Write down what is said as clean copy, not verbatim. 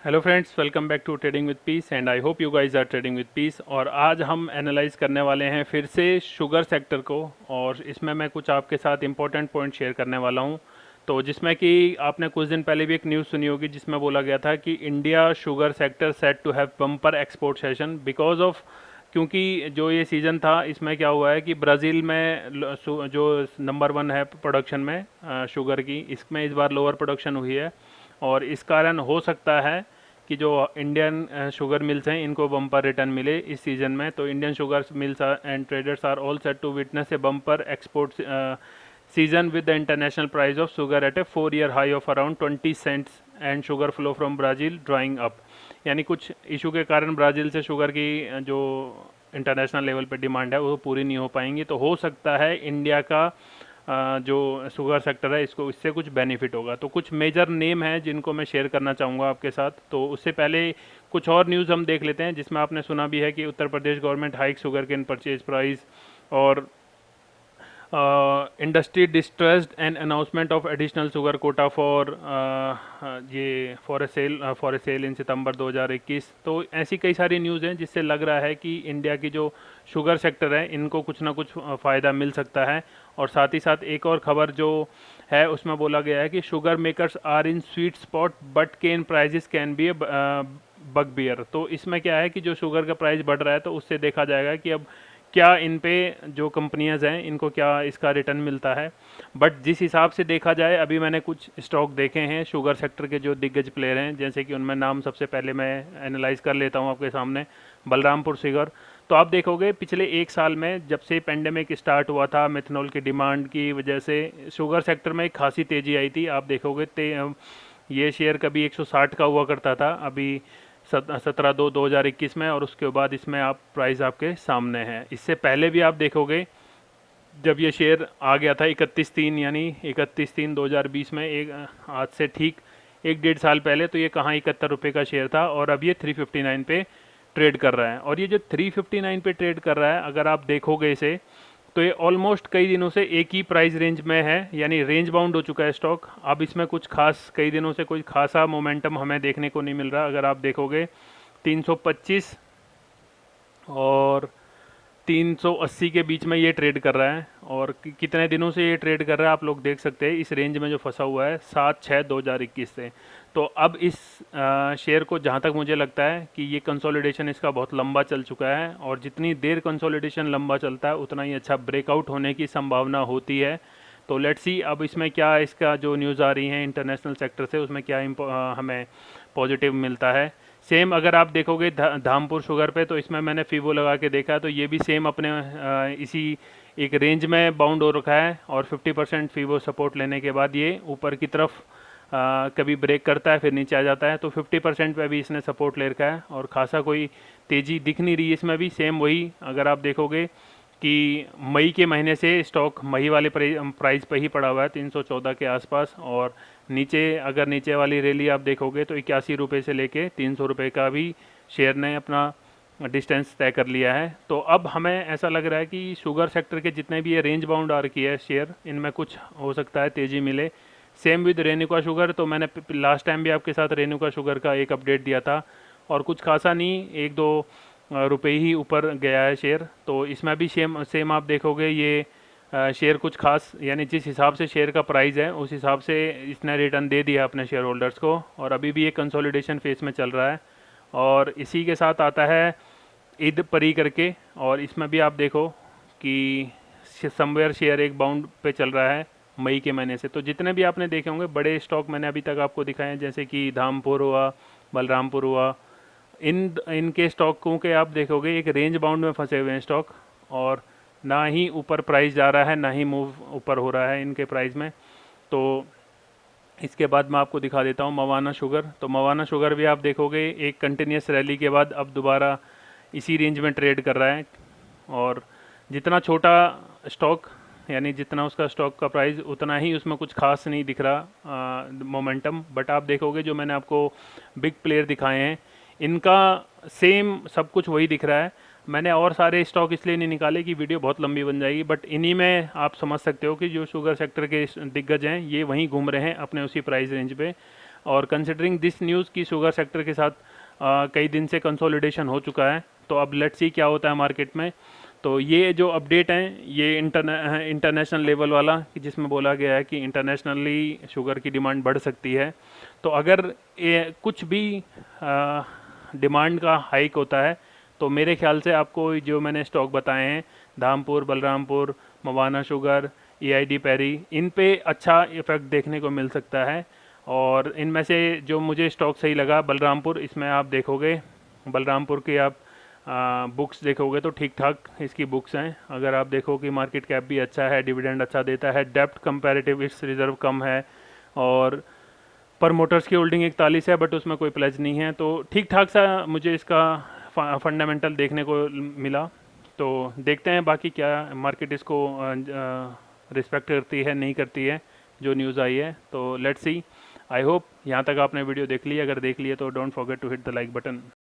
Hello friends, welcome back to trading with peace and I hope you guys are trading with peace. और आज हम analyse करने वाले हैं फिर से शुगर सेक्टर को। और इसमें मैं कुछ आपके साथ इंपॉर्टेंट पॉइंट शेयर करने वाला हूं। तो जिसमें कि आपने कुछ दिन पहले भी एक न्यूज़ सुनी होगी जिसमें बोला गया था कि India sugar sector set to have bumper export session because of, क्योंकि जो ये सीज़न था इसमें क्या हुआ है कि ब्राज़ील में जो नंबर वन है प्रोडक्शन में शुगर की, इसमें इस बार लोअर प्रोडक्शन हुई है। और इस कारण हो सकता है कि जो इंडियन शुगर मिल्स हैं इनको बम्पर रिटर्न मिले इस सीज़न में। तो Indian sugar mills and traders are all set to witness a bumper export season with the international price of sugar at a 4 year high of around 20 cents and sugar flow from Brazil drying up। यानी कुछ issue के कारण Brazil से sugar की जो international level पे demand है वो पूरी नहीं हो पाएंगी। तो हो सकता है इंडिया का जो शुगर सेक्टर है इसको इससे कुछ बेनिफिट होगा। तो कुछ मेजर नेम हैं जिनको मैं शेयर करना चाहूँगा आपके साथ। तो उससे पहले कुछ और न्यूज़ हम देख लेते हैं जिसमें आपने सुना भी है कि Uttar Pradesh government hike sugar cane purchase price, और industry distressed and announcement of additional sugar quota for ये for a sale in September 2021। तो ऐसी कई सारी न्यूज़ हैं जिससे लग रहा है कि इंडिया की जो शुगर सेक्टर है इनको कुछ ना कुछ फ़ायदा मिल सकता है। और साथ ही साथ एक और खबर जो है उसमें बोला गया है कि sugar makers are in sweet spot but cane prices can be a bugbear. तो इसमें क्या है कि जो शुगर का प्राइस बढ़ रहा है तो उससे देखा जाएगा कि अब क्या इन पे जो कंपनियां हैं इनको क्या इसका रिटर्न मिलता है। बट जिस हिसाब से देखा जाए, अभी मैंने कुछ स्टॉक देखे हैं शुगर सेक्टर के जो दिग्गज प्लेयर हैं, जैसे कि उनमें नाम सबसे पहले मैं एनालाइज कर लेता हूं आपके सामने। बलरामपुर शुगर। तो आप देखोगे पिछले एक साल में जब से पेंडेमिक स्टार्ट हुआ था, मेथनॉल की डिमांड की वजह से शुगर सेक्टर में एक खासी तेज़ी आई थी। आप देखोगे ये शेयर कभी 160 का हुआ करता था, अभी 17/2/2021 में, और उसके बाद इसमें आप प्राइस आपके सामने है। इससे पहले भी आप देखोगे जब ये शेयर आ गया था 31/3, यानी 31/3/2020 में, एक आज से ठीक 1 डेढ़ साल पहले, तो ये कहाँ 71 रुपये का शेयर था और अब ये 359 पे ट्रेड कर रहा है। और ये जो 359 पे ट्रेड कर रहा है, अगर आप देखोगे इसे, तो ये ऑलमोस्ट कई दिनों से एक ही प्राइस रेंज में है, यानी रेंज बाउंड हो चुका है स्टॉक। अब इसमें कुछ खास कई दिनों से कोई खासा मोमेंटम हमें देखने को नहीं मिल रहा। अगर आप देखोगे 325 और 380 के बीच में ये ट्रेड कर रहा है। और कितने दिनों से ये ट्रेड कर रहा है आप लोग देख सकते हैं, इस रेंज में जो फंसा हुआ है 7/6/2021 से। तो अब इस शेयर को, जहाँ तक मुझे लगता है कि ये कंसोलिडेशन इसका बहुत लंबा चल चुका है, और जितनी देर कंसोलिडेशन लंबा चलता है उतना ही अच्छा ब्रेकआउट होने की संभावना होती है। तो लेट्स सी अब इसमें क्या, इसका जो न्यूज़ आ रही है इंटरनेशनल सेक्टर से, उसमें क्या हमें पॉजिटिव मिलता है। सेम अगर आप देखोगे धामपुर शुगर पे, तो इसमें मैंने फीवो लगा के देखा, तो ये भी सेम अपने इसी एक रेंज में बाउंड हो रखा है। और 50% फीवो सपोर्ट लेने के बाद ये ऊपर की तरफ कभी ब्रेक करता है फिर नीचे आ जाता है। तो 50% पे भी इसने सपोर्ट ले रखा है और खासा कोई तेज़ी दिख नहीं रही इसमें भी। सेम वही अगर आप देखोगे कि मई के महीने से स्टॉक मई वाले प्राइस पे ही पड़ा हुआ है 314 के आसपास। और नीचे, अगर नीचे वाली रैली आप देखोगे तो 81 रुपये से लेके 300 रुपये का भी शेयर ने अपना डिस्टेंस तय कर लिया है। तो अब हमें ऐसा लग रहा है कि शुगर सेक्टर के जितने भी ये रेंज बाउंड आ रखी है शेयर, इनमें कुछ हो सकता है तेज़ी मिले। Same with Renuka sugar. तो मैंने लास्ट टाइम भी आपके साथ रेणुका शुगर का एक अपडेट दिया था, और कुछ खासा नहीं, 1-2 रुपये ही ऊपर गया है शेयर। तो इसमें भी सेम सेम आप देखोगे ये शेयर कुछ खास, यानी जिस हिसाब से शेयर का प्राइस है उस हिसाब से इसने रिटर्न दे दिया अपने शेयर होल्डर्स को, और अभी भी ये कंसोलिडेशन फेस में चल रहा है। और इसी के साथ आता है ईद परी करके, और इसमें भी आप देखो कि समवेयर शेयर एक बाउंड पे चल रहा है मई के महीने से। तो जितने भी आपने देखे होंगे बड़े स्टॉक मैंने अभी तक आपको दिखाए हैं, जैसे कि धामपुर हुआ, बलरामपुर हुआ, इनके स्टॉकों के आप देखोगे एक रेंज बाउंड में फंसे हुए हैं स्टॉक, और ना ही ऊपर प्राइस जा रहा है ना ही मूव ऊपर हो रहा है इनके प्राइस में। तो इसके बाद मैं आपको दिखा देता हूँ मवाना शुगर। तो मवाना शुगर भी आप देखोगे एक कंटिन्यूस रैली के बाद अब दोबारा इसी रेंज में ट्रेड कर रहा है। और जितना छोटा स्टॉक, यानी जितना उसका स्टॉक का प्राइस, उतना ही उसमें कुछ खास नहीं दिख रहा मोमेंटम। बट आप देखोगे जो मैंने आपको बिग प्लेयर दिखाए हैं, इनका सेम सब कुछ वही दिख रहा है। मैंने और सारे स्टॉक इसलिए नहीं निकाले कि वीडियो बहुत लंबी बन जाएगी, बट इन्हीं में आप समझ सकते हो कि जो शुगर सेक्टर के दिग्गज हैं ये वहीं घूम रहे हैं अपने उसी प्राइस रेंज पे। और कंसिडरिंग दिस न्यूज़ की शुगर सेक्टर के साथ कई दिन से कंसोलिडेशन हो चुका है, तो अब लेट्स सी क्या होता है मार्केट में। तो ये जो अपडेट हैं ये इंटरनेशनल लेवल वाला, कि जिसमें बोला गया है कि इंटरनेशनली शुगर की डिमांड बढ़ सकती है। तो अगर ये कुछ भी डिमांड का हाइक होता है तो मेरे ख्याल से आपको जो मैंने स्टॉक बताए हैं, धामपुर, बलरामपुर, मवाना शुगर, एआईडी पैरी, इन पे अच्छा इफेक्ट देखने को मिल सकता है। और इनमें से जो मुझे स्टॉक सही लगा बलरामपुर, इसमें आप देखोगे बलरामपुर के आप बुक्स देखोगे तो ठीक ठाक इसकी बुक्स हैं। अगर आप देखो कि मार्केट कैप भी अच्छा है, डिविडेंड अच्छा देता है, डेप्ट कंपैरेटिव इस रिजर्व कम है, और प्रमोटर्स की होल्डिंग 41 है बट उसमें कोई प्लेज नहीं है, तो ठीक ठाक सा मुझे इसका फंडामेंटल देखने को मिला। तो देखते हैं बाकी क्या मार्केट इसको रिस्पेक्ट करती है नहीं करती है जो न्यूज़ आई है। तो लेट्स सी। आई होप यहाँ तक आपने वीडियो देख ली, अगर देख ली है तो don't forget to hit the like button.